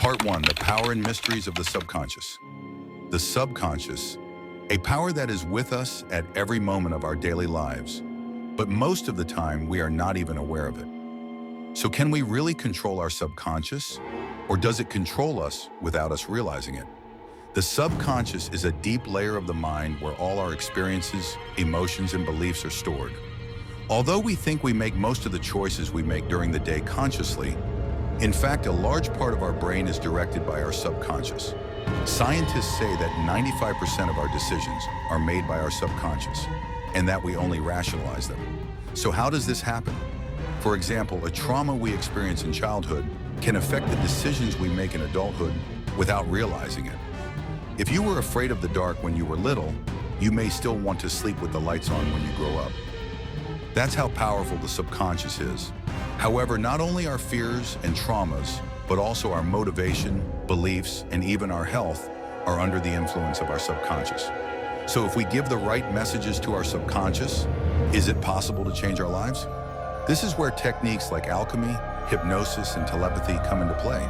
Part 1, the power and mysteries of the subconscious. The subconscious, a power that is with us at every moment of our daily lives, but most of the time we are not even aware of it. So can we really control our subconscious, or does it control us without us realizing it? The subconscious is a deep layer of the mind where all our experiences, emotions, and beliefs are stored. Although we think we make most of the choices we make during the day consciously, in fact, a large part of our brain is directed by our subconscious. Scientists say that 95% of our decisions are made by our subconscious, and that we only rationalize them. So how does this happen? For example, a trauma we experience in childhood can affect the decisions we make in adulthood without realizing it. If you were afraid of the dark when you were little, you may still want to sleep with the lights on when you grow up. That's how powerful the subconscious is. However, not only our fears and traumas, but also our motivation, beliefs, and even our health are under the influence of our subconscious. So if we give the right messages to our subconscious, is it possible to change our lives? This is where techniques like alchemy, hypnosis, and telepathy come into play.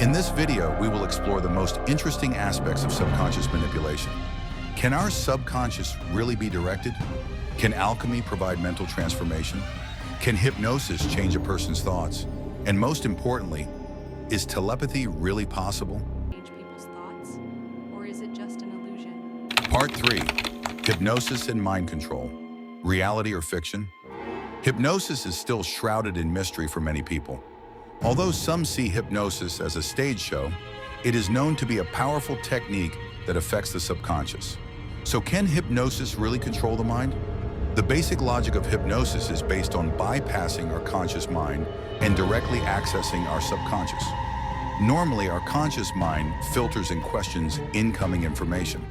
In this video, we will explore the most interesting aspects of subconscious manipulation. Can our subconscious really be directed? Can alchemy provide mental transformation? Can hypnosis change a person's thoughts? And most importantly, is telepathy really possible? Change people's thoughts, or is it just an illusion? Part 3, hypnosis and mind control. Reality or fiction? Hypnosis is still shrouded in mystery for many people. Although some see hypnosis as a stage show, it is known to be a powerful technique that affects the subconscious. So can hypnosis really control the mind? The basic logic of hypnosis is based on bypassing our conscious mind and directly accessing our subconscious. Normally, our conscious mind filters and questions incoming information.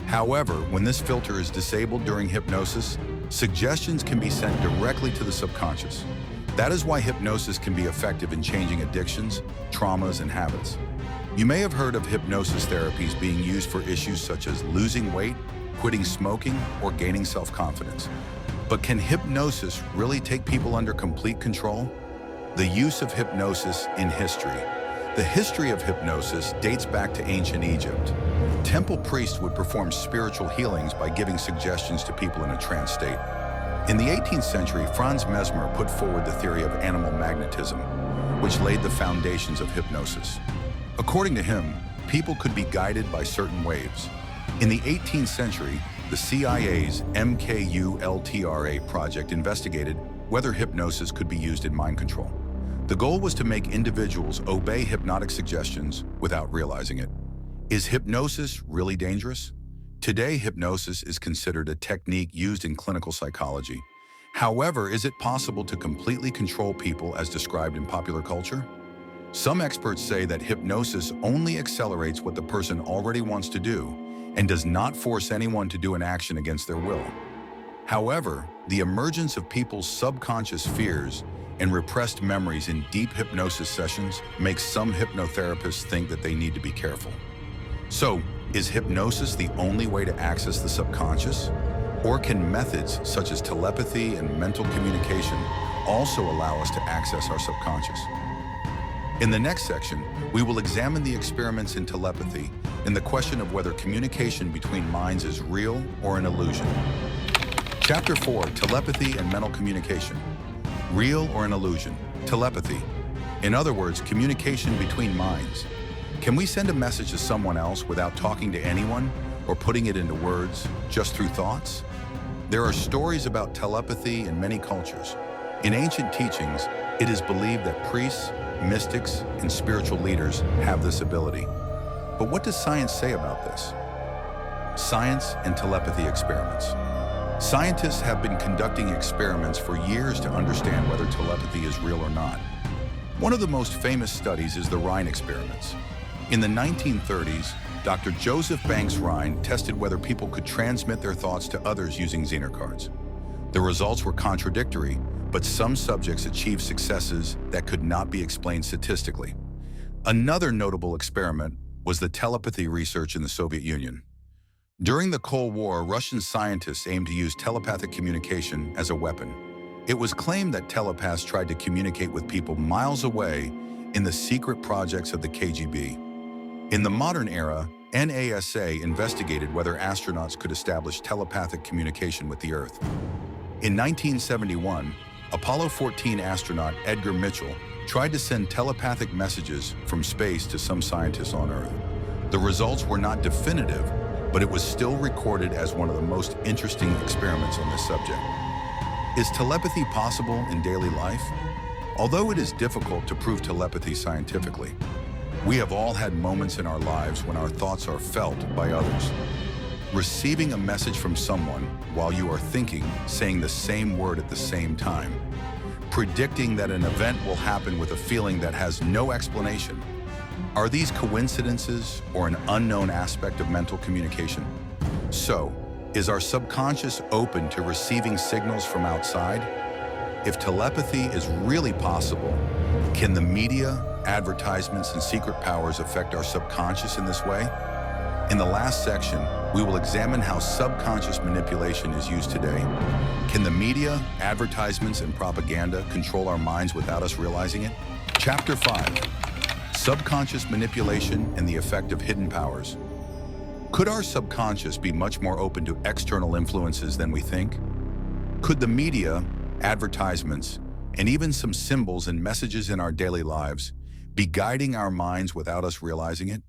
However, when this filter is disabled during hypnosis, suggestions can be sent directly to the subconscious. That is why hypnosis can be effective in changing addictions, traumas, and habits. You may have heard of hypnosis therapies being used for issues such as losing weight, quitting smoking, or gaining self-confidence. But can hypnosis really take people under complete control? The use of hypnosis in history. The history of hypnosis dates back to ancient Egypt. Temple priests would perform spiritual healings by giving suggestions to people in a trance state. In the 18th century, Franz Mesmer put forward the theory of animal magnetism, which laid the foundations of hypnosis. According to him, people could be guided by certain waves. In the 18th century, the CIA's MKUltra project investigated whether hypnosis could be used in mind control. The goal was to make individuals obey hypnotic suggestions without realizing it. Is hypnosis really dangerous? Today, hypnosis is considered a technique used in clinical psychology. However, is it possible to completely control people as described in popular culture? Some experts say that hypnosis only accelerates what the person already wants to do and does not force anyone to do an action against their will. However, the emergence of people's subconscious fears and repressed memories in deep hypnosis sessions makes some hypnotherapists think that they need to be careful. So, is hypnosis the only way to access the subconscious? Or can methods such as telepathy and mental communication also allow us to access our subconscious? In the next section, we will examine the experiments in telepathy and the question of whether communication between minds is real or an illusion. Chapter 4, Telepathy and Mental Communication. Real or an illusion? Telepathy. In other words, communication between minds. Can we send a message to someone else without talking to anyone or putting it into words, just through thoughts? There are stories about telepathy in many cultures. In ancient teachings, it is believed that priests, mystics, and spiritual leaders have this ability. But what does science say about this? Science and telepathy experiments. Scientists have been conducting experiments for years to understand whether telepathy is real or not. One of the most famous studies is the Rhine experiments. In the 1930s, Dr. Joseph Banks Rhine tested whether people could transmit their thoughts to others using Zener cards. The results were contradictory, but some subjects achieved successes that could not be explained statistically. Another notable experiment was the telepathy research in the Soviet Union. During the Cold War, Russian scientists aimed to use telepathic communication as a weapon. It was claimed that telepaths tried to communicate with people miles away in the secret projects of the KGB. In the modern era, NASA investigated whether astronauts could establish telepathic communication with the Earth. In 1971, Apollo 14 astronaut Edgar Mitchell tried to send telepathic messages from space to some scientists on Earth. The results were not definitive, but it was still recorded as one of the most interesting experiments on this subject. Is telepathy possible in daily life? Although it is difficult to prove telepathy scientifically, we have all had moments in our lives when our thoughts are felt by others. Receiving a message from someone while you are thinking, saying the same word at the same time, predicting that an event will happen with a feeling that has no explanation. Are these coincidences or an unknown aspect of mental communication? So, is our subconscious open to receiving signals from outside? If telepathy is really possible, can the media, advertisements, and secret powers affect our subconscious in this way? In the last section, we will examine how subconscious manipulation is used today. Can the media, advertisements, and propaganda control our minds without us realizing it? Chapter 5. Subconscious manipulation and the effect of hidden powers. Could our subconscious be much more open to external influences than we think? Could the media, advertisements, and even some symbols and messages in our daily lives be guiding our minds without us realizing it?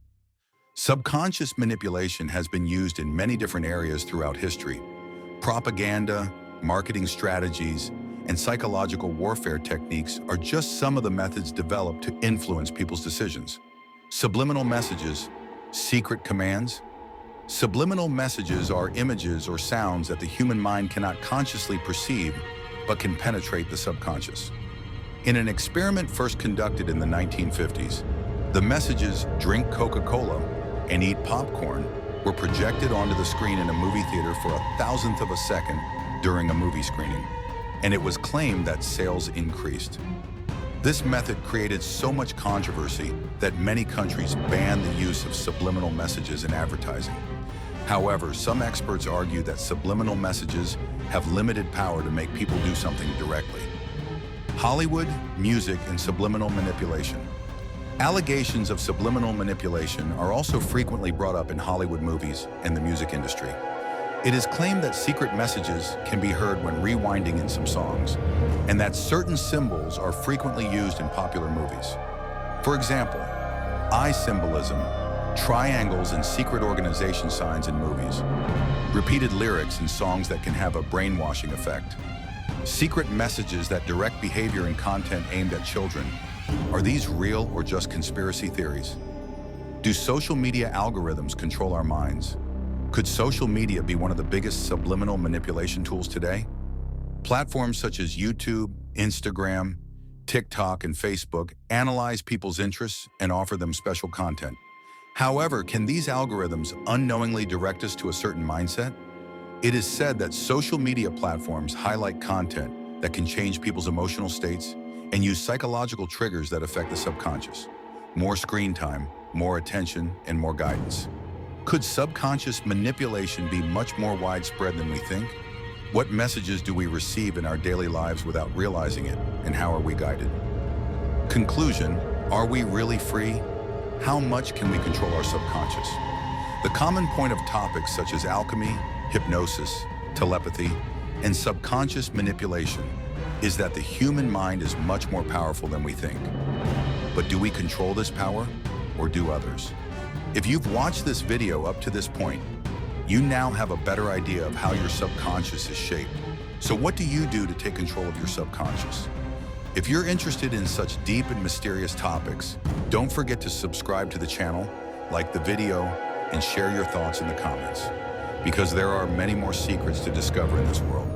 Subconscious manipulation has been used in many different areas throughout history. Propaganda, marketing strategies, and psychological warfare techniques are just some of the methods developed to influence people's decisions. Subliminal messages, secret commands. Subliminal messages are images or sounds that the human mind cannot consciously perceive, but can penetrate the subconscious. In an experiment first conducted in the 1950s, the messages "drink Coca-Cola" and "eat popcorn" were projected onto the screen in a movie theater for 1,000th of a second during a movie screening, and it was claimed that sales increased. This method created so much controversy that many countries banned the use of subliminal messages in advertising. However, some experts argue that subliminal messages have limited power to make people do something directly. Hollywood, music, and subliminal manipulation. Allegations of subliminal manipulation are also frequently brought up in Hollywood movies and the music industry. It is claimed that secret messages can be heard when rewinding in some songs, and that certain symbols are frequently used in popular movies. For example, eye symbolism, triangles and secret organization signs in movies, repeated lyrics in songs that can have a brainwashing effect, secret messages that direct behavior and content aimed at children. Are these real or just conspiracy theories? Do social media algorithms control our minds? Could social media be one of the biggest subliminal manipulation tools today? Platforms such as YouTube, Instagram, TikTok, and Facebook analyze people's interests and offer them special content. However, can these algorithms unknowingly direct us to a certain mindset? It is said that social media platforms highlight content that can change people's emotional states and use psychological triggers that affect the subconscious. More screen time, more attention, and more guidance. Could subconscious manipulation be much more widespread than we think? What messages do we receive in our daily lives without realizing it, and how are we guided? Conclusion, are we really free? How much can we control our subconscious? The common point of topics such as alchemy, hypnosis, telepathy, and subconscious manipulation is that the human mind is much more powerful than we think. But do we control this power, or do others? If you've watched this video up to this point, you now have a better idea of how your subconscious is shaped. So what do you do to take control of your subconscious? If you're interested in such deep and mysterious topics, don't forget to subscribe to the channel, like the video, and share your thoughts in the comments, because there are many more secrets to discover in this world.